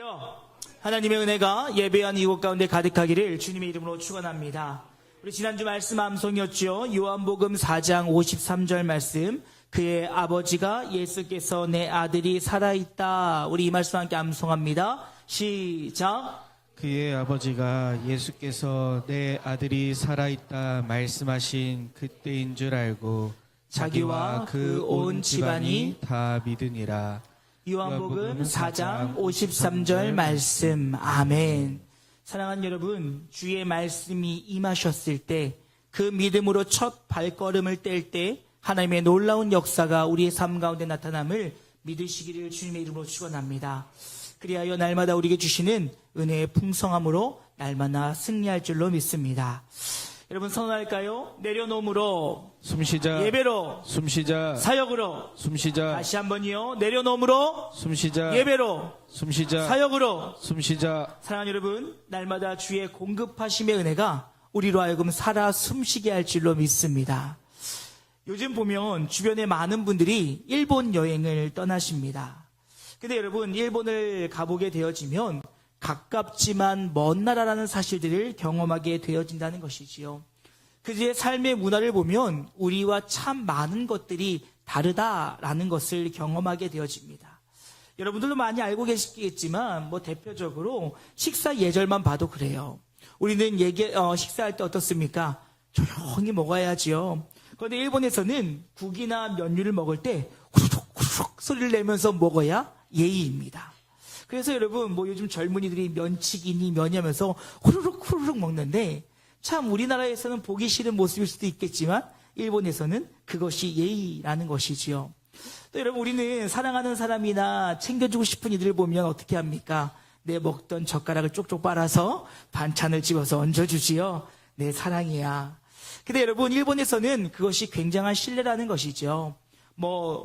할렐루야. 하나님의 은혜가 예배한 이곳 가운데 가득하기를 주님의 이름으로 축원합니다. 우리 지난주 말씀 암송이었죠. 요한복음 4장 53절 말씀. 그의 아버지가 예수께서 내 아들이 살아있다. 우리 이 말씀 함께 암송합니다. 시작. 그의 아버지가 예수께서 내 아들이 살아있다 말씀하신 그때인 줄 알고 자기와 그 온 집안이 다 믿으니라. 요한복음 4장 53절 말씀. 아멘. 사랑하는 여러분, 주의 말씀이 임하셨을 때, 그 믿음으로 첫 발걸음을 뗄 때 하나님의 놀라운 역사가 우리의 삶 가운데 나타남을 믿으시기를 주님의 이름으로 축원합니다. 그리하여 날마다 우리에게 주시는 은혜의 풍성함으로 날마다 승리할 줄로 믿습니다. 여러분 선언할까요? 내려놓음으로, 숨쉬자. 예배로, 숨쉬자. 사역으로. 숨쉬자. 다시 한번요. 내려놓음으로, 숨쉬자. 예배로, 숨쉬자. 사역으로. 숨쉬자. 사랑하는 여러분, 날마다 주의 공급하심의 은혜가 우리로 하여금 살아 숨쉬게 할 줄로 믿습니다. 요즘 보면 주변에 많은 분들이 일본 여행을 떠나십니다. 근데 여러분, 일본을 가보게 되어지면 가깝지만 먼 나라라는 사실들을 경험하게 되어진다는 것이지요. 그들의 삶의 문화를 보면 우리와 참 많은 것들이 다르다라는 것을 경험하게 되어집니다. 여러분들도 많이 알고 계시겠지만 대표적으로 식사 예절만 봐도 그래요. 우리는 식사할 때 어떻습니까? 조용히 먹어야지요. 그런데 일본에서는 국이나 면류를 먹을 때 후루룩 후루룩 소리를 내면서 먹어야 예의입니다. 그래서 여러분 요즘 젊은이들이 면치기니 면이하면서 후루룩 후루룩 먹는데 참 우리나라에서는 보기 싫은 모습일 수도 있겠지만 일본에서는 그것이 예의라는 것이지요. 또 여러분 우리는 사랑하는 사람이나 챙겨주고 싶은 이들을 보면 어떻게 합니까? 내 먹던 젓가락을 쪽쪽 빨아서 반찬을 집어서 얹어주지요. 내 사랑이야. 근데 여러분 일본에서는 그것이 굉장한 신뢰라는 것이죠.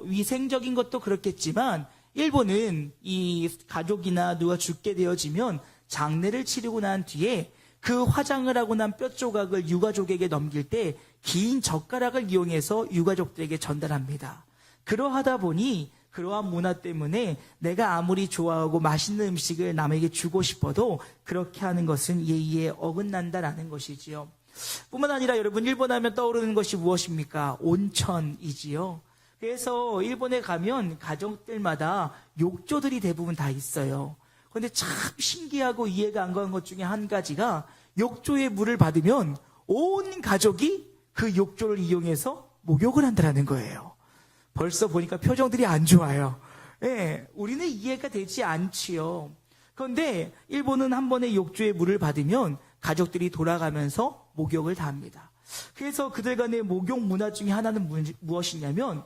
위생적인 것도 그렇겠지만 일본은 이 가족이나 누가 죽게 되어지면 장례를 치르고 난 뒤에 그 화장을 하고 난 뼈 조각을 유가족에게 넘길 때 긴 젓가락을 이용해서 유가족들에게 전달합니다. 그러하다 보니 그러한 문화 때문에 내가 아무리 좋아하고 맛있는 음식을 남에게 주고 싶어도 그렇게 하는 것은 예의에 어긋난다라는 것이지요. 뿐만 아니라 여러분 일본 하면 떠오르는 것이 무엇입니까? 온천이지요. 그래서 일본에 가면 가정들마다 욕조들이 대부분 다 있어요. 그런데 참 신기하고 이해가 안 가는 것 중에 한 가지가 욕조의 물을 받으면 온 가족이 그 욕조를 이용해서 목욕을 한다는 거예요. 벌써 보니까 표정들이 안 좋아요. 우리는 이해가 되지 않지요. 그런데 일본은 한 번에 욕조의 물을 받으면 가족들이 돌아가면서 목욕을 다 합니다. 그래서 그들 간의 목욕 문화 중에 하나는 무엇이냐면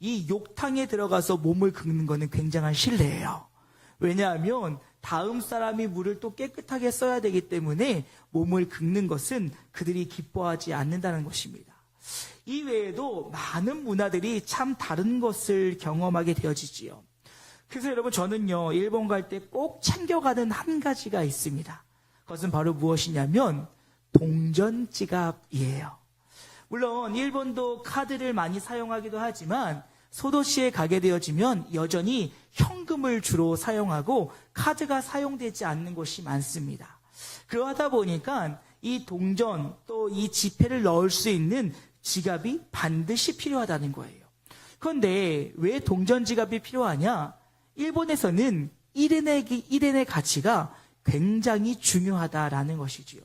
이 욕탕에 들어가서 몸을 긁는 것은 굉장한 신뢰예요. 왜냐하면 다음 사람이 물을 또 깨끗하게 써야 되기 때문에 몸을 긁는 것은 그들이 기뻐하지 않는다는 것입니다. 이 외에도 많은 문화들이 참 다른 것을 경험하게 되어지지요. 그래서 여러분 저는요 일본 갈 때 꼭 챙겨가는 한 가지가 있습니다. 그것은 바로 무엇이냐면 동전 지갑이에요. 물론 일본도 카드를 많이 사용하기도 하지만 소도시에 가게 되어지면 여전히 현금을 주로 사용하고 카드가 사용되지 않는 곳이 많습니다. 그러하다 보니까 이 동전 또 이 지폐를 넣을 수 있는 지갑이 반드시 필요하다는 거예요. 그런데 왜 동전 지갑이 필요하냐? 일본에서는 1엔의 가치가 굉장히 중요하다라는 것이지요.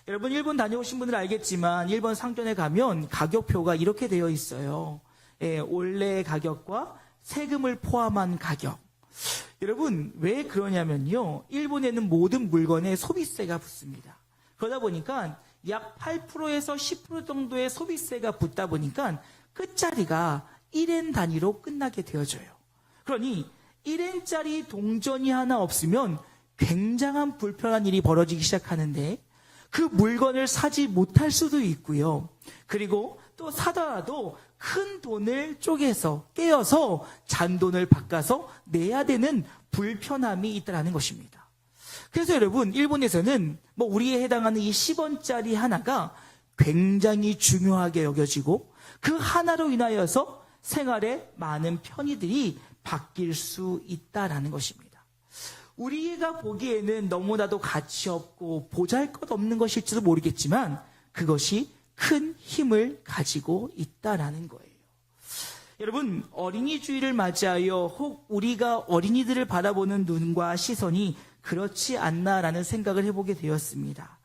여러분 일본 다녀오신 분들은 알겠지만 일본 상점에 가면 가격표가 이렇게 되어 있어요. 원래 가격과 세금을 포함한 가격. 여러분 왜 그러냐면요. 일본에는 모든 물건에 소비세가 붙습니다. 그러다 보니까 약 8%에서 10% 정도의 소비세가 붙다 보니까 끝자리가 1엔 단위로 끝나게 되어져요. 그러니 1엔짜리 동전이 하나 없으면 굉장한 불편한 일이 벌어지기 시작하는데 그 물건을 사지 못할 수도 있고요. 그리고 또 사더라도 큰 돈을 쪼개서 깨어서 잔돈을 바꿔서 내야 되는 불편함이 있다는 것입니다. 그래서 여러분 일본에서는 우리에 해당하는 이 10원짜리 하나가 굉장히 중요하게 여겨지고 그 하나로 인하여서 생활에 많은 편의들이 바뀔 수 있다라는 것입니다. 우리가 보기에는 너무나도 가치 없고 보잘것없는 것일지도 모르겠지만 그것이 큰 힘을 가지고 있다라는 거예요. 여러분, 어린이 주일을 맞이하여 혹 우리가 어린이들을 바라보는 눈과 시선이 그렇지 않나라는 생각을 해보게 되었습니다.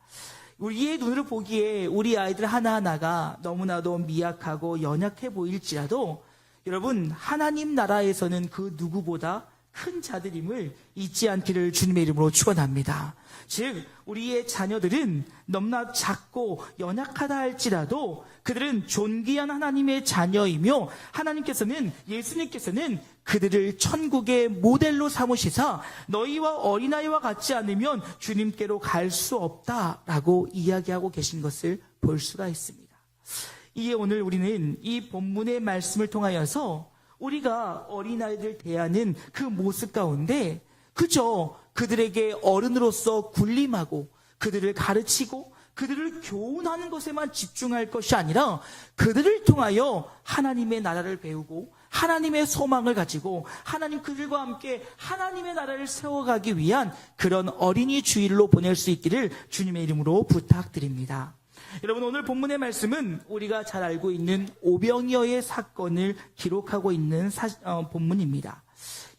우리의 눈으로 보기에 우리 아이들 하나하나가 너무나도 미약하고 연약해 보일지라도 여러분, 하나님 나라에서는 그 누구보다 큰 자들임을 잊지 않기를 주님의 이름으로 축원합니다. 즉 우리의 자녀들은 너무나 작고 연약하다 할지라도 그들은 존귀한 하나님의 자녀이며 하나님께서는, 예수님께서는 그들을 천국의 모델로 삼으시사 너희와 어린아이와 같지 않으면 주님께로 갈 수 없다라고 이야기하고 계신 것을 볼 수가 있습니다. 이에 오늘 우리는 이 본문의 말씀을 통하여서 우리가 어린아이들 대하는 그 모습 가운데 그저 그들에게 어른으로서 군림하고 그들을 가르치고 그들을 교훈하는 것에만 집중할 것이 아니라 그들을 통하여 하나님의 나라를 배우고 하나님의 소망을 가지고 하나님 그들과 함께 하나님의 나라를 세워가기 위한 그런 어린이 주일로 보낼 수 있기를 주님의 이름으로 부탁드립니다. 여러분, 오늘 본문의 말씀은 우리가 잘 알고 있는 오병이어의 사건을 기록하고 있는 본문입니다.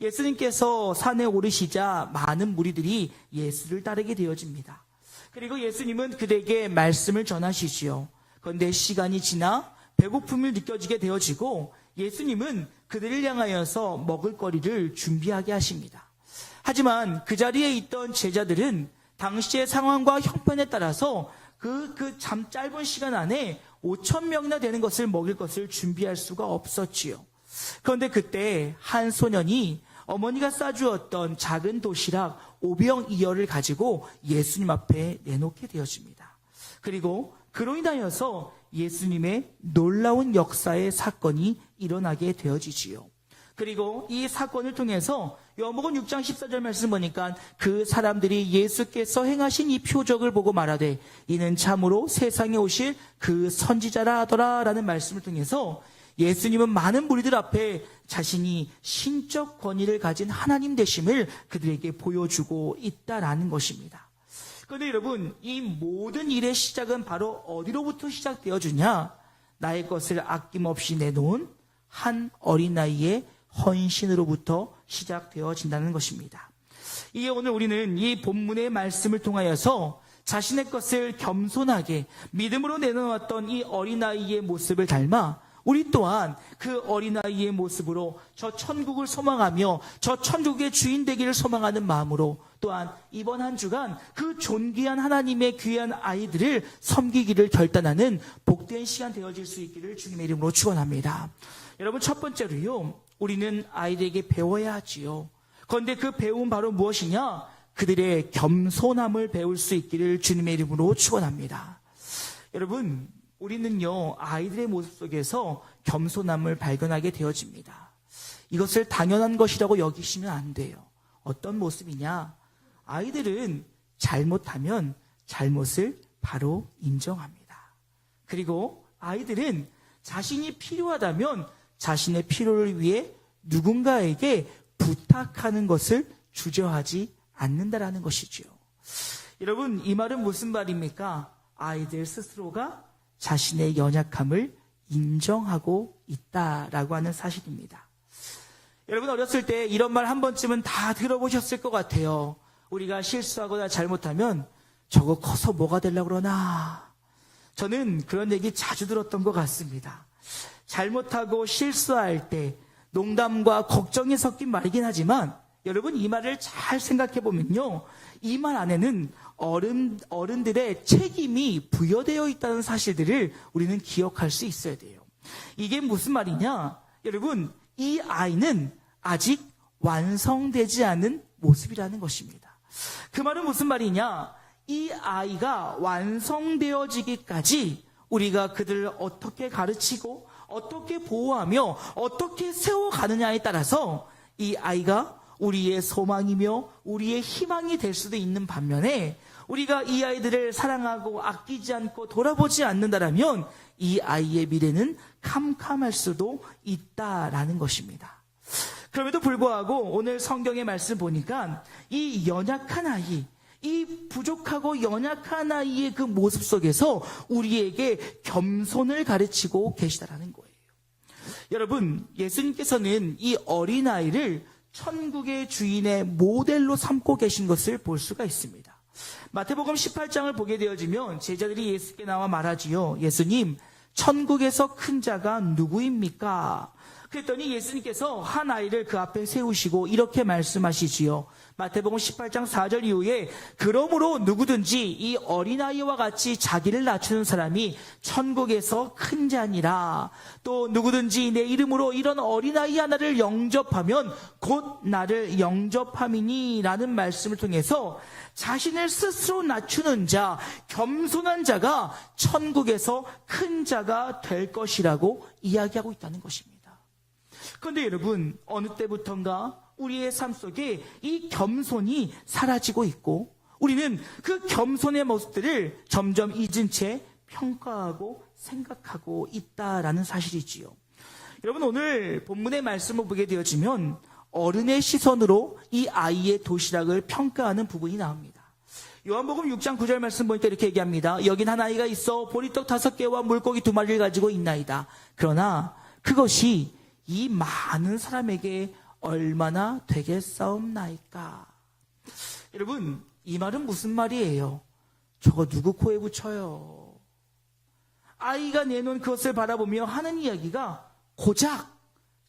예수님께서 산에 오르시자 많은 무리들이 예수를 따르게 되어집니다. 그리고 예수님은 그들에게 말씀을 전하시지요. 그런데 시간이 지나 배고픔을 느껴지게 되어지고 예수님은 그들을 향하여서 먹을거리를 준비하게 하십니다. 하지만 그 자리에 있던 제자들은 당시의 상황과 형편에 따라서 그 짧은 시간 안에 5,000명이나 되는 것을 먹일 것을 준비할 수가 없었지요. 그런데 그때 한 소년이 어머니가 싸주었던 작은 도시락 오병이어를 가지고 예수님 앞에 내놓게 되어집니다. 그리고 그로 인하여서 예수님의 놀라운 역사의 사건이 일어나게 되어지지요. 그리고 이 사건을 통해서 요한복음 6장 14절 말씀 보니까 그 사람들이 예수께서 행하신 이 표적을 보고 말하되 이는 참으로 세상에 오실 그 선지자라 하더라 라는 말씀을 통해서 예수님은 많은 무리들 앞에 자신이 신적 권위를 가진 하나님 되심을 그들에게 보여주고 있다라는 것입니다. 그런데 여러분, 이 모든 일의 시작은 바로 어디로부터 시작되어주냐? 나의 것을 아낌없이 내놓은 한 어린아이의 헌신으로부터 시작되어진다는 것입니다. 이에 오늘 우리는 이 본문의 말씀을 통하여서 자신의 것을 겸손하게 믿음으로 내놓았던 이 어린아이의 모습을 닮아 우리 또한 그 어린아이의 모습으로 저 천국을 소망하며 저 천국의 주인 되기를 소망하는 마음으로 또한 이번 한 주간 그 존귀한 하나님의 귀한 아이들을 섬기기를 결단하는 복된 시간 되어질 수 있기를 주님의 이름으로 축원합니다. 여러분, 첫 번째로요, 우리는 아이들에게 배워야 하지요. 그런데 그 배움은 바로 무엇이냐? 그들의 겸손함을 배울 수 있기를 주님의 이름으로 축원합니다. 여러분, 우리는요, 아이들의 모습 속에서 겸손함을 발견하게 되어집니다. 이것을 당연한 것이라고 여기시면 안 돼요. 어떤 모습이냐? 아이들은 잘못하면 잘못을 바로 인정합니다. 그리고 아이들은 자신이 필요하다면 자신의 필요를 위해 누군가에게 부탁하는 것을 주저하지 않는다라는 것이죠. 여러분, 이 말은 무슨 말입니까? 아이들 스스로가 자신의 연약함을 인정하고 있다라고 하는 사실입니다. 여러분, 어렸을 때 이런 말 한 번쯤은 다 들어보셨을 것 같아요. 우리가 실수하거나 잘못하면 저거 커서 뭐가 되려고 그러나. 저는 그런 얘기 자주 들었던 것 같습니다. 잘못하고 실수할 때 농담과 걱정이 섞인 말이긴 하지만 여러분, 이 말을 잘 생각해 보면요, 이 말 안에는 어른들의 책임이 부여되어 있다는 사실들을 우리는 기억할 수 있어야 돼요. 이게 무슨 말이냐? 여러분, 이 아이는 아직 완성되지 않은 모습이라는 것입니다. 그 말은 무슨 말이냐? 이 아이가 완성되어지기까지 우리가 그들을 어떻게 가르치고 어떻게 보호하며 어떻게 세워가느냐에 따라서 이 아이가 우리의 소망이며 우리의 희망이 될 수도 있는 반면에 우리가 이 아이들을 사랑하고 아끼지 않고 돌아보지 않는다라면 이 아이의 미래는 캄캄할 수도 있다라는 것입니다. 그럼에도 불구하고 오늘 성경의 말씀 보니까 이 연약한 아이, 이 부족하고 연약한 아이의 그 모습 속에서 우리에게 겸손을 가르치고 계시다라는 거예요. 여러분, 예수님께서는 이 어린아이를 천국의 주인의 모델로 삼고 계신 것을 볼 수가 있습니다. 마태복음 18장을 보게 되어지면 제자들이 예수께 나와 말하지요. 예수님, 천국에서 큰 자가 누구입니까? 그랬더니 예수님께서 한 아이를 그 앞에 세우시고 이렇게 말씀하시지요. 마태복음 18장 4절 이후에 그러므로 누구든지 이 어린아이와 같이 자기를 낮추는 사람이 천국에서 큰 자니라. 또 누구든지 내 이름으로 이런 어린아이 하나를 영접하면 곧 나를 영접함이니 라는 말씀을 통해서 자신을 스스로 낮추는 자, 겸손한 자가 천국에서 큰 자가 될 것이라고 이야기하고 있다는 것입니다. 그런데 여러분, 어느 때부턴가 우리의 삶 속에 이 겸손이 사라지고 있고 우리는 그 겸손의 모습들을 점점 잊은 채 평가하고 생각하고 있다라는 사실이지요. 여러분, 오늘 본문의 말씀을 보게 되어지면 어른의 시선으로 이 아이의 도시락을 평가하는 부분이 나옵니다. 요한복음 6장 9절 말씀 보니까 이렇게 얘기합니다. 여긴 한 아이가 있어 보리떡 5개와 물고기 2마리를 가지고 있나이다. 그러나 그것이 이 많은 사람에게 얼마나 되겠사옵나이까. 여러분, 이 말은 무슨 말이에요? 저거 누구 코에 붙여요? 아이가 내놓은 그것을 바라보며 하는 이야기가 고작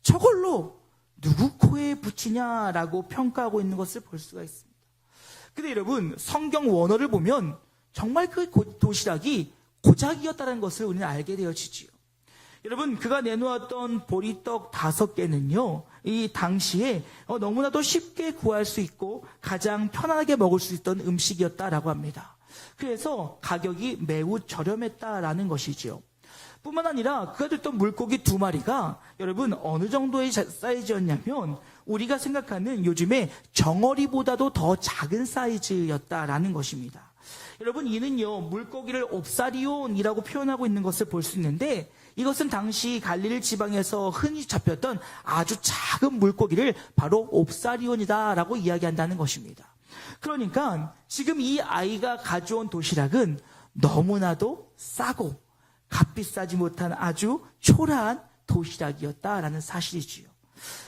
저걸로 누구 코에 붙이냐라고 평가하고 있는 것을 볼 수가 있습니다. 근데 여러분, 성경 원어를 보면 정말 그 도시락이 고작이었다는 것을 우리는 알게 되어지지요. 여러분, 그가 내놓았던 보리떡 5개는요, 이 당시에 너무나도 쉽게 구할 수 있고 가장 편안하게 먹을 수 있던 음식이었다라고 합니다. 그래서 가격이 매우 저렴했다라는 것이지요. 뿐만 아니라 그가 줬던 물고기 2마리가 여러분 어느 정도의 사이즈였냐면 우리가 생각하는 요즘에 정어리보다도 더 작은 사이즈였다라는 것입니다. 여러분, 이는요 물고기를 옵사리온이라고 표현하고 있는 것을 볼 수 있는데 이것은 당시 갈릴리 지방에서 흔히 잡혔던 아주 작은 물고기를 바로 옵사리온이다라고 이야기한다는 것입니다. 그러니까 지금 이 아이가 가져온 도시락은 너무나도 싸고 값비싸지 못한 아주 초라한 도시락이었다라는 사실이지요.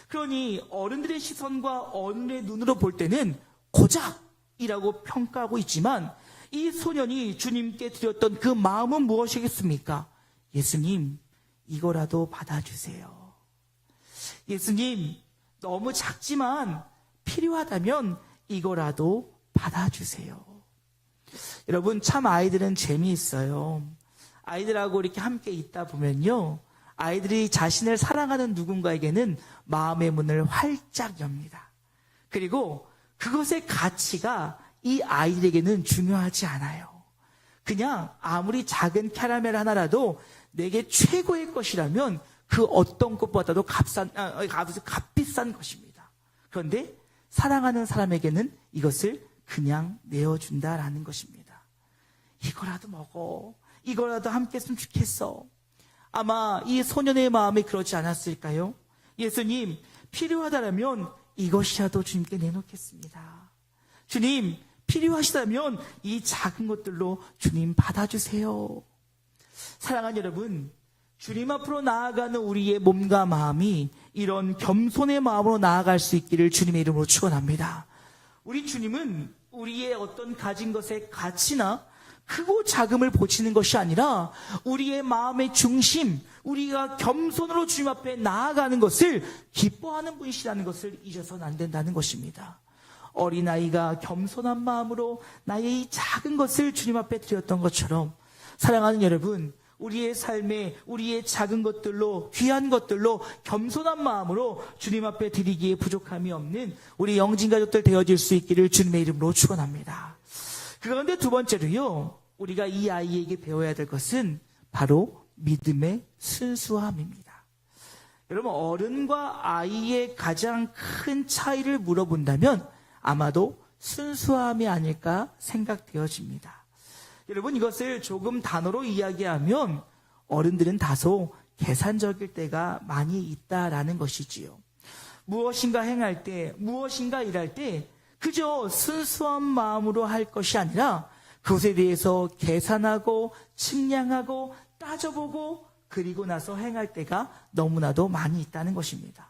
그러니 어른들의 시선과 어른의 눈으로 볼 때는 고작이라고 평가하고 있지만 이 소년이 주님께 드렸던 그 마음은 무엇이겠습니까? 예수님, 이거라도 받아주세요. 예수님, 너무 작지만 필요하다면 이거라도 받아주세요. 여러분, 참 아이들은 재미있어요. 아이들하고 이렇게 함께 있다 보면요, 아이들이 자신을 사랑하는 누군가에게는 마음의 문을 활짝 엽니다. 그리고 그것의 가치가 이 아이들에게는 중요하지 않아요. 그냥 아무리 작은 캐러멜 하나라도 내게 최고의 것이라면 그 어떤 것보다도 값비싼 것입니다. 그런데 사랑하는 사람에게는 이것을 그냥 내어준다라는 것입니다. 이거라도 먹어. 이거라도 함께 했으면 좋겠어. 아마 이 소년의 마음이 그러지 않았을까요? 예수님, 필요하다면 이것이라도 주님께 내놓겠습니다. 주님, 필요하시다면 이 작은 것들로 주님 받아주세요. 사랑하는 여러분, 주님 앞으로 나아가는 우리의 몸과 마음이 이런 겸손의 마음으로 나아갈 수 있기를 주님의 이름으로 축원합니다. 우리 주님은 우리의 어떤 가진 것의 가치나 크고 작음을 보시는 것이 아니라 우리의 마음의 중심, 우리가 겸손으로 주님 앞에 나아가는 것을 기뻐하는 분이시라는 것을 잊어서는 안 된다는 것입니다. 어린아이가 겸손한 마음으로 나의 이 작은 것을 주님 앞에 드렸던 것처럼 사랑하는 여러분, 우리의 삶에 우리의 작은 것들로, 귀한 것들로 겸손한 마음으로 주님 앞에 드리기에 부족함이 없는 우리 영진가족들 되어질 수 있기를 주님의 이름으로 축원합니다. 그런데 두 번째로요, 우리가 이 아이에게 배워야 될 것은 바로 믿음의 순수함입니다. 여러분, 어른과 아이의 가장 큰 차이를 물어본다면 아마도 순수함이 아닐까 생각되어집니다. 여러분, 이것을 조금 단어로 이야기하면 어른들은 다소 계산적일 때가 많이 있다라는 것이지요. 무엇인가 행할 때, 무엇인가 일할 때 그저 순수한 마음으로 할 것이 아니라 그것에 대해서 계산하고 측량하고 따져보고 그리고 나서 행할 때가 너무나도 많이 있다는 것입니다.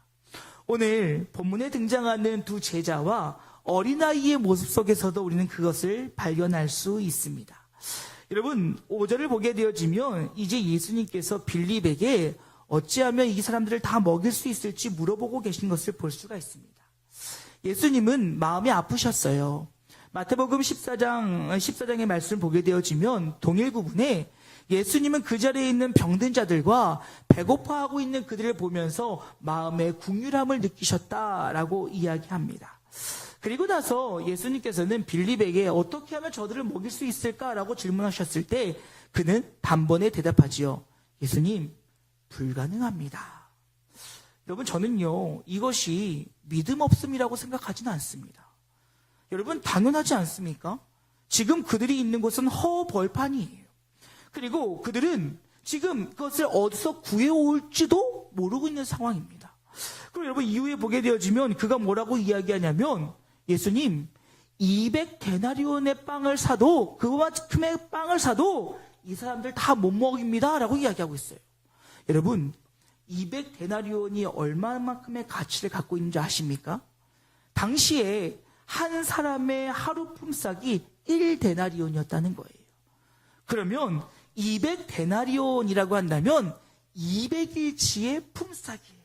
오늘 본문에 등장하는 두 제자와 어린아이의 모습 속에서도 우리는 그것을 발견할 수 있습니다. 여러분, 5절을 보게 되어지면 이제 예수님께서 빌립에게 어찌하면 이 사람들을 다 먹일 수 있을지 물어보고 계신 것을 볼 수가 있습니다. 예수님은 마음이 아프셨어요. 마태복음 14장의 말씀을 보게 되어지면 동일 부분에 예수님은 그 자리에 있는 병든 자들과 배고파하고 있는 그들을 보면서 마음의 궁휼함을 느끼셨다라고 이야기합니다. 그리고 나서 예수님께서는 빌립에게 어떻게 하면 저들을 먹일 수 있을까라고 질문하셨을 때 그는 단번에 대답하지요. 예수님, 불가능합니다. 여러분, 저는요, 이것이 믿음 없음이라고 생각하지는 않습니다. 여러분, 당연하지 않습니까? 지금 그들이 있는 곳은 허벌판이에요. 그리고 그들은 지금 그것을 어디서 구해올지도 모르고 있는 상황입니다. 그리고 여러분, 이후에 보게 되어지면 그가 뭐라고 이야기하냐면 예수님, 200데나리온의 빵을 사도, 그만큼의 빵을 사도 이 사람들 다 못 먹입니다 라고 이야기하고 있어요. 여러분, 200데나리온이 얼마만큼의 가치를 갖고 있는지 아십니까? 당시에 한 사람의 하루 품삯이 1데나리온이었다는 거예요. 그러면 200데나리온이라고 한다면 200일치의 품삯이에요.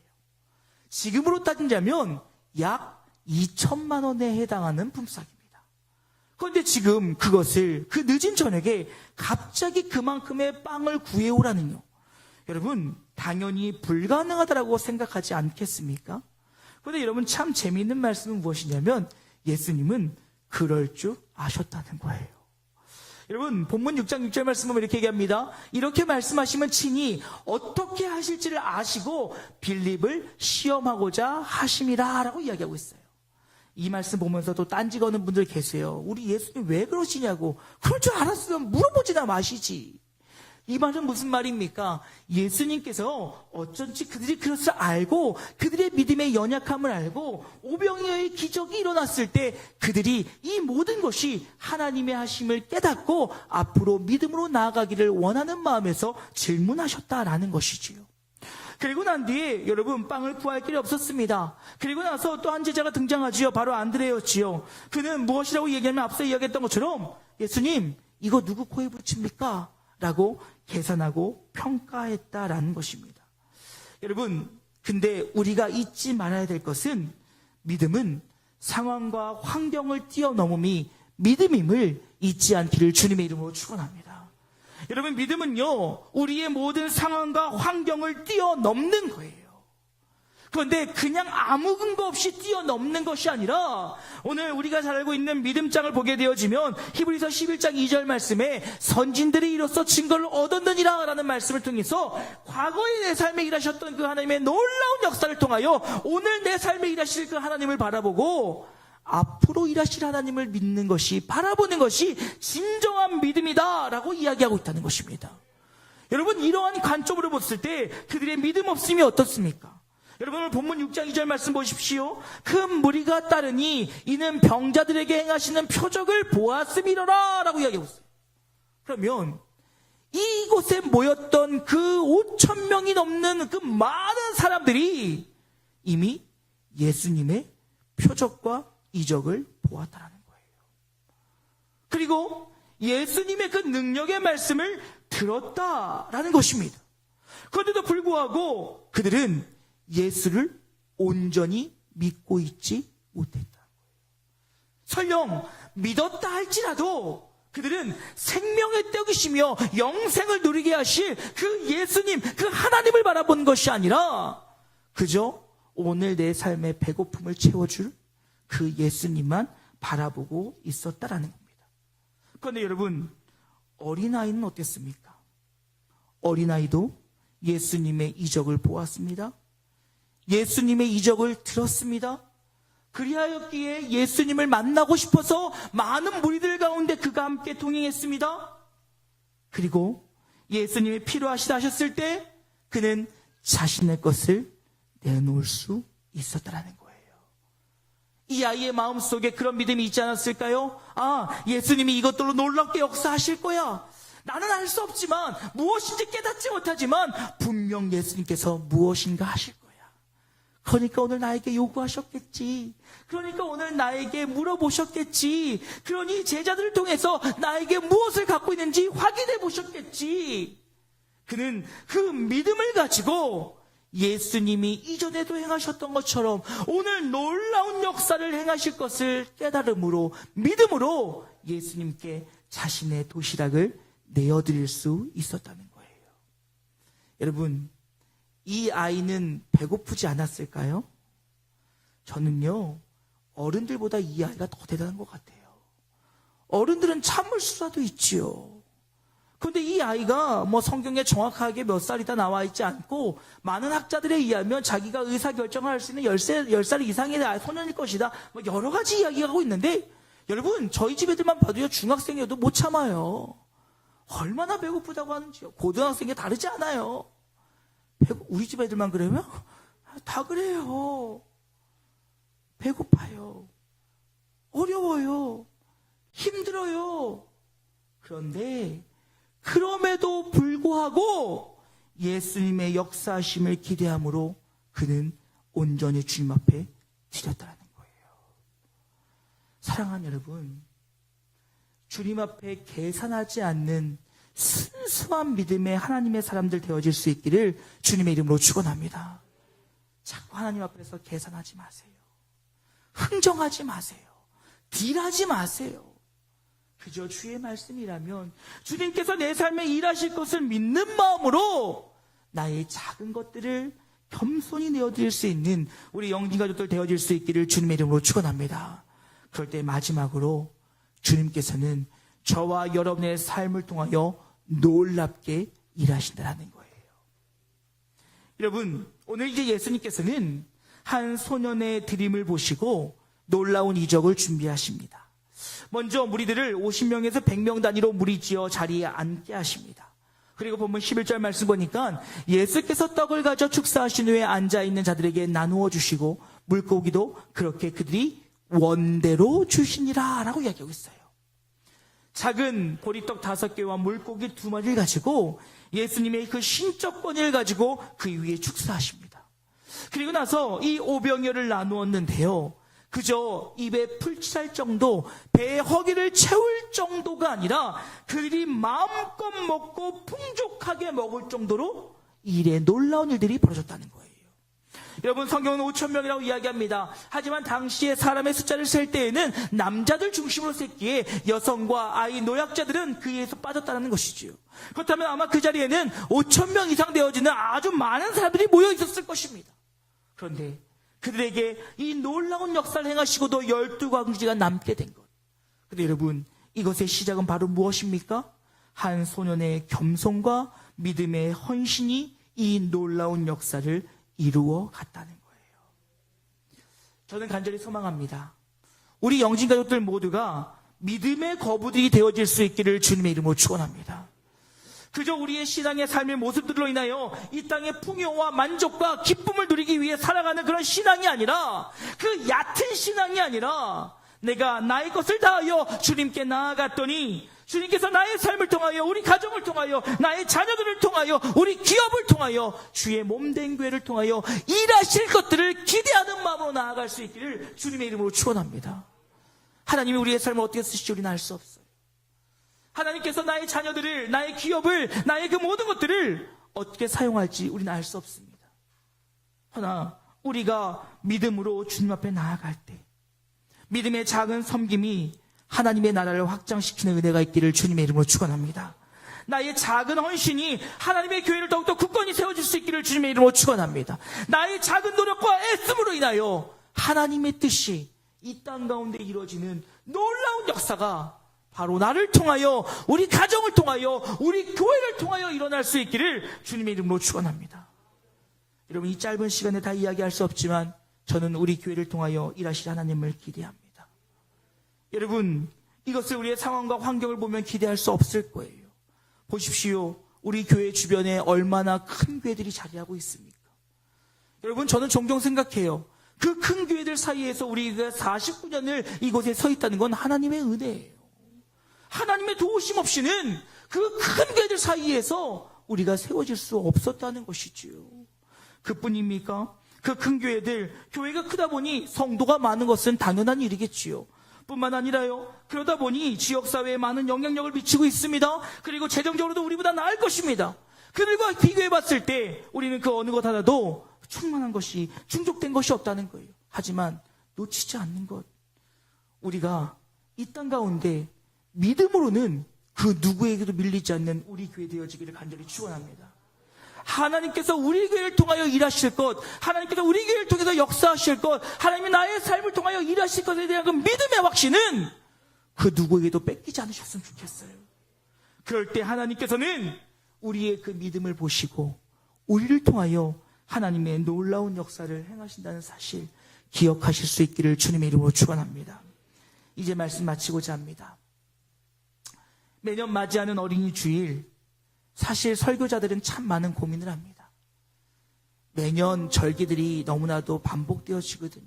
지금으로 따지자면 약 2천만 원에 해당하는 품삯입니다. 그런데 지금 그것을 그 늦은 저녁에 갑자기 그만큼의 빵을 구해오라는요. 여러분, 당연히 불가능하다고 생각하지 않겠습니까? 그런데 여러분, 참 재미있는 말씀은 무엇이냐면 예수님은 그럴 줄 아셨다는 거예요. 여러분, 본문 6장 6절 말씀 보면 이렇게 얘기합니다. 이렇게 말씀하시면 친히 어떻게 하실지를 아시고 빌립을 시험하고자 하심이라 라고 이야기하고 있어요. 이 말씀 보면서 또 딴지 거는 분들 계세요. 우리 예수님 왜 그러시냐고. 그럴 줄 알았으면 물어보지나 마시지. 이 말은 무슨 말입니까? 예수님께서 어쩐지 그들이 그것을 알고 그들의 믿음의 연약함을 알고 오병이어의 기적이 일어났을 때 그들이 이 모든 것이 하나님의 하심을 깨닫고 앞으로 믿음으로 나아가기를 원하는 마음에서 질문하셨다라는 것이지요. 그리고 난 뒤에 여러분, 빵을 구할 길이 없었습니다. 그리고 나서 또 한 제자가 등장하지요. 바로 안드레였지요. 그는 무엇이라고 얘기하면 앞서 이야기했던 것처럼 예수님, 이거 누구 코에 붙입니까? 라고 계산하고 평가했다라는 것입니다. 여러분, 근데 우리가 잊지 말아야 될 것은 믿음은 상황과 환경을 뛰어넘음이 믿음임을 잊지 않기를 주님의 이름으로 축원합니다. 여러분, 믿음은요, 우리의 모든 상황과 환경을 뛰어넘는 거예요. 그런데 그냥 아무 근거 없이 뛰어넘는 것이 아니라 오늘 우리가 잘 알고 있는 믿음장을 보게 되어지면 히브리서 11장 2절 말씀에 선진들이 이로써 증거를 얻었느니라 라는 말씀을 통해서 과거에 내 삶에 일하셨던 그 하나님의 놀라운 역사를 통하여 오늘 내 삶에 일하실 그 하나님을 바라보고 앞으로 일하실 하나님을 믿는 것이, 바라보는 것이 진정한 믿음이다 라고 이야기하고 있다는 것입니다. 여러분, 이러한 관점으로 봤을 때 그들의 믿음 없음이 어떻습니까? 여러분, 오늘 본문 6장 2절 말씀 보십시오. 큰 무리가 따르니 이는 병자들에게 행하시는 표적을 보았음이로라 라고 이야기하고 있어요. 그러면 이곳에 모였던 그 5,000명이 넘는 그 많은 사람들이 이미 예수님의 표적과 이적을 보았다라는 거예요. 그리고 예수님의 그 능력의 말씀을 들었다라는 것입니다. 그런데도 불구하고 그들은 예수를 온전히 믿고 있지 못했다. 설령 믿었다 할지라도 그들은 생명의 떡이시며 영생을 누리게 하실 그 예수님, 그 하나님을 바라본 것이 아니라 그저 오늘 내 삶의 배고픔을 채워줄 그 예수님만 바라보고 있었다라는 겁니다. 그런데 여러분, 어린아이는 어땠습니까? 어린아이도 예수님의 이적을 보았습니다. 예수님의 이적을 들었습니다. 그리하였기에 예수님을 만나고 싶어서 많은 무리들 가운데 그가 함께 동행했습니다. 그리고 예수님이 필요하시다 하셨을 때 그는 자신의 것을 내놓을 수 있었다라는 거예요. 이 아이의 마음속에 그런 믿음이 있지 않았을까요? 아, 예수님이 이것들로 놀랍게 역사하실 거야. 나는 알 수 없지만, 무엇인지 깨닫지 못하지만 분명 예수님께서 무엇인가 하실 거야. 그러니까 오늘 나에게 요구하셨겠지. 그러니까 오늘 나에게 물어보셨겠지. 그러니 제자들을 통해서 나에게 무엇을 갖고 있는지 확인해 보셨겠지. 그는 그 믿음을 가지고 예수님이 이전에도 행하셨던 것처럼 오늘 놀라운 역사를 행하실 것을 깨달음으로, 믿음으로 예수님께 자신의 도시락을 내어드릴 수 있었다는 거예요. 여러분, 이 아이는 배고프지 않았을까요? 저는요, 어른들보다 이 아이가 더 대단한 것 같아요. 어른들은 참을 수라도 있지요. 그런데 이 아이가 성경에 정확하게 몇 살이다 나와 있지 않고, 많은 학자들에 의하면 자기가 의사결정을 할 수 있는 10살 이상의 소년일 것이다, 여러 가지 이야기가 하고 있는데, 여러분, 저희 집 애들만 봐도요, 중학생이어도 못 참아요. 얼마나 배고프다고 하는지요. 고등학생이 다르지 않아요. 우리 집 애들만 그러면? 다 그래요. 배고파요. 어려워요. 힘들어요. 그런데 그럼에도 불구하고 예수님의 역사하심을 기대함으로 그는 온전히 주님 앞에 드렸다는 거예요. 사랑하는 여러분, 주님 앞에 계산하지 않는 순수한 믿음의 하나님의 사람들 되어질 수 있기를 주님의 이름으로 축원합니다. 자꾸 하나님 앞에서 계산하지 마세요. 흥정하지 마세요. 딜하지 마세요. 그저 주의 말씀이라면 주님께서 내 삶에 일하실 것을 믿는 마음으로 나의 작은 것들을 겸손히 내어드릴 수 있는 우리 영진가족들 되어질 수 있기를 주님의 이름으로 축원합니다. 그럴 때 마지막으로 주님께서는 저와 여러분의 삶을 통하여 놀랍게 일하신다는 거예요. 여러분, 오늘 이제 예수님께서는 한 소년의 드림을 보시고 놀라운 이적을 준비하십니다. 먼저 무리들을 50명에서 100명 단위로 무리지어 자리에 앉게 하십니다. 그리고 본문 11절 말씀 보니까 예수께서 떡을 가져 축사하신 후에 앉아있는 자들에게 나누어 주시고 물고기도 그렇게 그들이 원대로 주시니라 라고 이야기하고 있어요. 작은 보리떡 5개와 물고기 2마리를 가지고 예수님의 그 신적 권위를 가지고 그 위에 축사하십니다. 그리고 나서 이 오병이어를 나누었는데요, 그저 입에 풀칠할 정도, 배의 허기를 채울 정도가 아니라 그들이 마음껏 먹고 풍족하게 먹을 정도로 일에 놀라운 일들이 벌어졌다는 거예요. 여러분, 성경은 5,000명이라고 이야기합니다. 하지만 당시에 사람의 숫자를 셀 때에는 남자들 중심으로 셌기에 여성과 아이, 노약자들은 그에서 빠졌다는 것이지요. 그렇다면 아마 그 자리에는 5,000명 이상 되어지는 아주 많은 사람들이 모여 있었을 것입니다. 그런데 그들에게 이 놀라운 역사를 행하시고도 12광지가 남게 된 것. 그런데 여러분, 이것의 시작은 바로 무엇입니까? 한 소년의 겸손과 믿음의 헌신이 이 놀라운 역사를 이루어 갔다는 거예요. 저는 간절히 소망합니다. 우리 영진 가족들 모두가 믿음의 거부들이 되어질 수 있기를 주님의 이름으로 축원합니다. 그저 우리의 신앙의 삶의 모습들로 인하여 이 땅의 풍요와 만족과 기쁨을 누리기 위해 살아가는 그런 신앙이 아니라, 그 얕은 신앙이 아니라, 내가 나의 것을 다하여 주님께 나아갔더니 주님께서 나의 삶을 통하여, 우리 가정을 통하여, 나의 자녀들을 통하여, 우리 기업을 통하여, 주의 몸된 교회를 통하여 일하실 것들을 기대하는 마음으로 나아갈 수 있기를 주님의 이름으로 축원합니다. 하나님이 우리의 삶을 어떻게 쓰실지 우리는 알 수 없어요. 하나님께서 나의 자녀들을, 나의 기업을, 나의 그 모든 것들을 어떻게 사용할지 우리는 알 수 없습니다. 그러나 우리가 믿음으로 주님 앞에 나아갈 때 믿음의 작은 섬김이 하나님의 나라를 확장시키는 은혜가 있기를 주님의 이름으로 축원합니다. 나의 작은 헌신이 하나님의 교회를 더욱더 굳건히 세워줄 수 있기를 주님의 이름으로 축원합니다. 나의 작은 노력과 애씀으로 인하여 하나님의 뜻이 이 땅 가운데 이루어지는 놀라운 역사가 바로 나를 통하여, 우리 가정을 통하여, 우리 교회를 통하여 일어날 수 있기를 주님의 이름으로 축원합니다. 여러분, 이 짧은 시간에 다 이야기할 수 없지만 저는 우리 교회를 통하여 일하실 하나님을 기대합니다. 여러분, 이것을 우리의 상황과 환경을 보면 기대할 수 없을 거예요. 보십시오. 우리 교회 주변에 얼마나 큰 교회들이 자리하고 있습니까? 여러분, 저는 종종 생각해요. 그 큰 교회들 사이에서 우리가 49년을 이곳에 서 있다는 건 하나님의 은혜예요. 하나님의 도우심 없이는 그 큰 교회들 사이에서 우리가 세워질 수 없었다는 것이지요. 그뿐입니까? 그 큰 교회들, 교회가 크다 보니 성도가 많은 것은 당연한 일이겠지요. 뿐만 아니라요, 그러다 보니 지역사회에 많은 영향력을 미치고 있습니다. 그리고 재정적으로도 우리보다 나을 것입니다. 그들과 비교해 봤을 때 우리는 그 어느 것 하나도 충만한 것이, 충족된 것이 없다는 거예요. 하지만 놓치지 않는 것, 우리가 이 땅 가운데 믿음으로는 그 누구에게도 밀리지 않는 우리 교회 되어지기를 간절히 축원합니다. 하나님께서 우리 교회를 통하여 일하실 것, 하나님께서 우리 교회를 통해서 역사하실 것, 하나님이 나의 삶을 통하여 일하실 것에 대한 그 믿음의 확신은 그 누구에게도 뺏기지 않으셨으면 좋겠어요. 그럴 때 하나님께서는 우리의 그 믿음을 보시고 우리를 통하여 하나님의 놀라운 역사를 행하신다는 사실 기억하실 수 있기를 주님의 이름으로 축원합니다. 이제 말씀 마치고자 합니다. 매년 맞이하는 어린이 주일, 사실 설교자들은 참 많은 고민을 합니다. 매년 절기들이 너무나도 반복되어지거든요.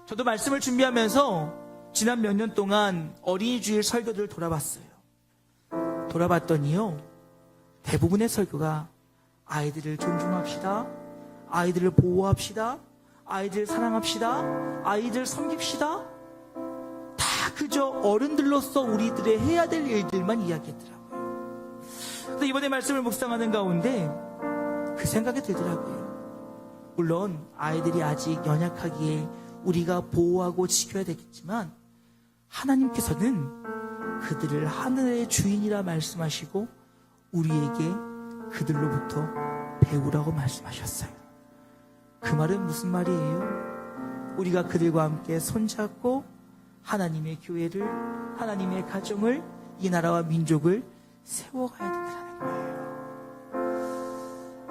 저도 말씀을 준비하면서 지난 몇 년 동안 어린이 주일 설교들을 돌아봤어요. 돌아봤더니요, 대부분의 설교가 아이들을 존중합시다, 아이들을 보호합시다, 아이들 사랑합시다, 아이들 섬깁시다, 다 그저 어른들로서 우리들의 해야 될 일들만 이야기했더라고요. 그래서 이번에 말씀을 묵상하는 가운데 그 생각이 들더라고요. 물론 아이들이 아직 연약하기에 우리가 보호하고 지켜야 되겠지만 하나님께서는 그들을 하늘의 주인이라 말씀하시고 우리에게 그들로부터 배우라고 말씀하셨어요. 그 말은 무슨 말이에요? 우리가 그들과 함께 손잡고 하나님의 교회를, 하나님의 가정을, 이 나라와 민족을 세워가야 된다는 거예요.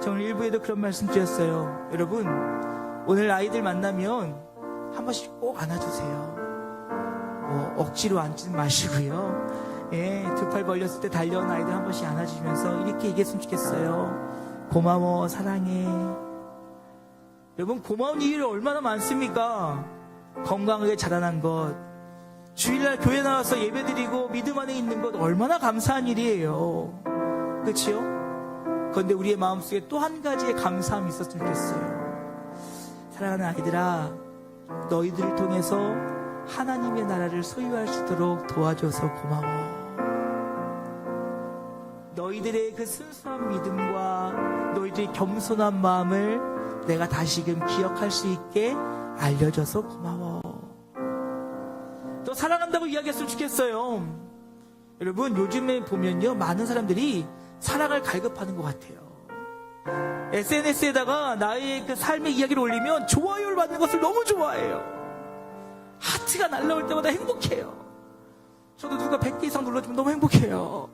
저는 일부에도 그런 말씀 드렸어요. 여러분, 오늘 아이들 만나면 한 번씩 꼭 안아주세요. 억지로 앉지 마시고요. 두 팔 벌렸을 때 달려온 아이들 한 번씩 안아주면서 이렇게 얘기했으면 좋겠어요. 고마워, 사랑해. 여러분, 고마운 일이 얼마나 많습니까? 건강하게 자라난 것, 주일날 교회 나와서 예배드리고 믿음 안에 있는 것 얼마나 감사한 일이에요. 그렇지요? 그런데 우리의 마음속에 또 한 가지의 감사함이 있었으면 좋겠어요. 사랑하는 아이들아, 너희들을 통해서 하나님의 나라를 소유할 수 있도록 도와줘서 고마워. 너희들의 그 순수한 믿음과 너희들의 겸손한 마음을 내가 다시금 기억할 수 있게 알려줘서 고마워. 또 사랑한다고 이야기했으면 좋겠어요. 여러분, 요즘에 보면요, 많은 사람들이 사랑을 갈급하는 것 같아요. SNS에다가 나의 그 삶의 이야기를 올리면 좋아요를 받는 것을 너무 좋아해요. 하트가 날라올 때마다 행복해요. 저도 누가 100개 이상 눌러주면 너무 행복해요.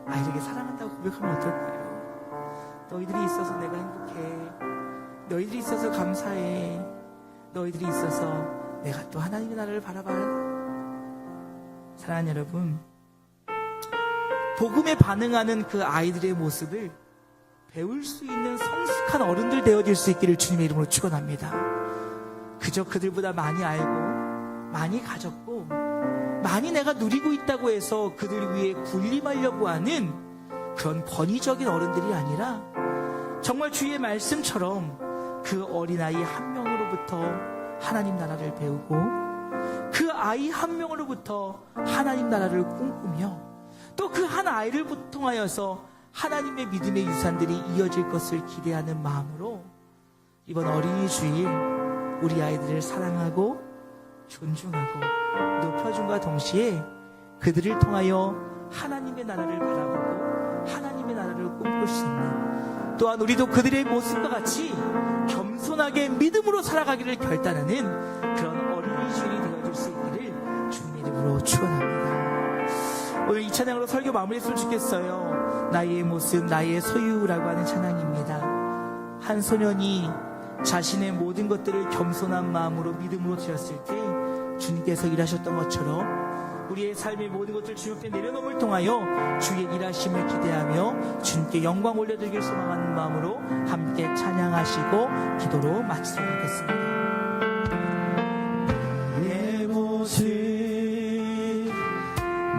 아이들에게 사랑한다고 고백하면 어떨까요? 너희들이 있어서 내가 행복해. 너희들이 있어서 감사해. 너희들이 있어서 내가 또 하나님의 나라를 바라봐요. 사랑하는 여러분, 복음에 반응하는 그 아이들의 모습을 배울 수 있는 성숙한 어른들 되어질 수 있기를 주님의 이름으로 축원합니다. 그저 그들보다 많이 알고 많이 가졌고 많이 내가 누리고 있다고 해서 그들 위해 군림하려고 하는 그런 권위적인 어른들이 아니라 정말 주의 말씀처럼 그 어린아이 한 명으로부터 하나님 나라를 배우고 그 아이 한 명으로부터 하나님 나라를 꿈꾸며 또 그 한 아이를 통하여서 하나님의 믿음의 유산들이 이어질 것을 기대하는 마음으로 이번 어린이 주일 우리 아이들을 사랑하고 존중하고 높여줌과 동시에 그들을 통하여 하나님의 나라를 바라보고 하나님의 나라를 꿈꿀 수 있는, 또한 우리도 그들의 모습과 같이 겸손하게 믿음으로 살아가기를 결단하는 그런 어린이 주일이 되어줄 수 있기를 주님의 이름으로 축원합니다. 오늘 이 찬양으로 설교 마무리했으면 좋겠어요. 나의 모습, 나의 소유라고 하는 찬양입니다. 한 소년이 자신의 모든 것들을 겸손한 마음으로 믿음으로 드렸을 때 주님께서 일하셨던 것처럼 우리의 삶의 모든 것을 주님 앞에 내려놓음을 통하여 주의 일하심을 기대하며 주님께 영광 올려드리길 소망하는 마음으로 함께 찬양하시고 기도로 마치도록 하겠습니다. 내 모습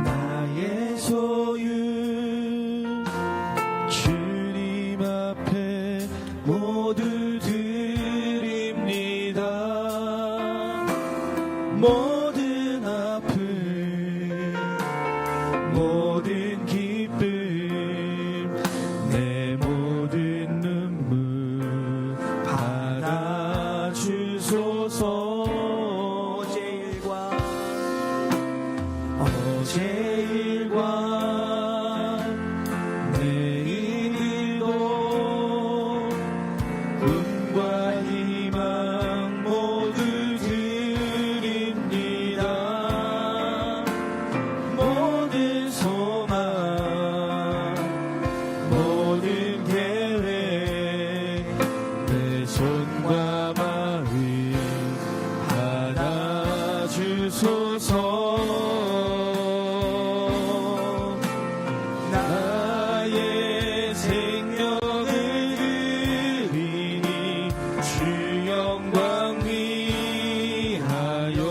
나의 소유 주님 앞에 모두 드립니다. 모든 아픔 모든 기쁨 내 모든 눈물 받아주소서. 어제 일과 내일도 꿈과 희망 모두 드립니다. 모든 소망 모든 계획 내 손과 마음 받아주소서. 나의 생명을 드리니 주 영광 위하여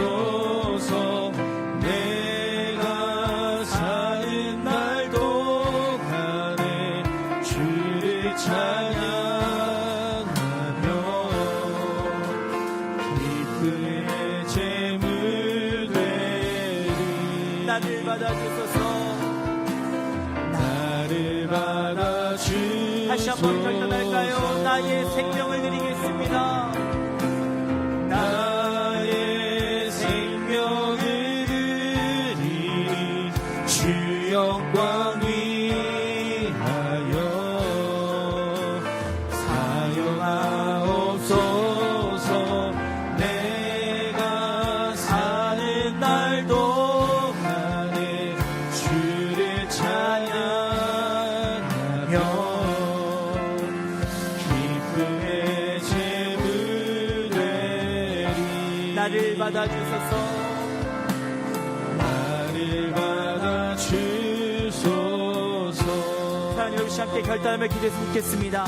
사용하옵소서. 내가 사는 날 동안에 주를 찬양하며 기쁨의 제물 되리. 나를 받아주소서. 나를 받아주소서. 다시 한번 결단할까요? 나의 생명을 드리겠습니다. 나의 생명을 드리니 주 영광 위하여 사용하옵소서. 내가 사는 날 동안에 주를 찬양하며 기쁨의 제물 되리. 나를 받아주소서. 나를 받아주소서. 사랑하는 여러분, 함께 결단하며 기도했으면 좋겠습니다.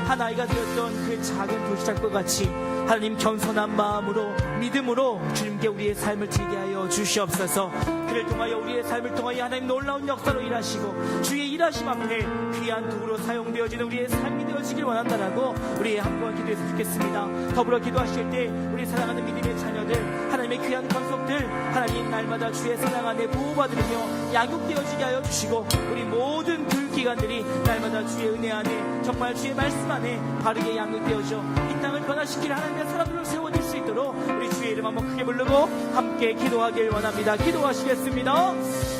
한 아이가 되었던 그 작은 도시락과 같이 하나님 괜손한 마음으로 믿음으로 주님께 우리의 삶을 드리게 하여 주시옵소서. 그를 통하여 우리의 삶을 통하여 하나님 놀라운 역사로 일하시고 주의 일하심 앞에 귀한 도구로 사용되어지는 우리의 삶이 되어지길 원한다라고 우리 한번 기도했으면 좋겠습니다. 더불어 기도하실 때 우리 사랑하는 믿음의 자녀들, 하나님의 귀한 권속들 하나님 날마다 주의 사랑 안에 보호받으며 양육되어지게 하여 주시고 우리 모든 교육기관들이 날마다 주의 은혜 안에 정말 주의 말씀 안에 바르게 양육되어져 이 땅을 변화시킬 하나님의 사람들을 세워질 수 있도록 우리 주의 이름 한번 크게 부르고 함께 기도하길 원합니다. 기도하시겠습니다.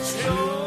주여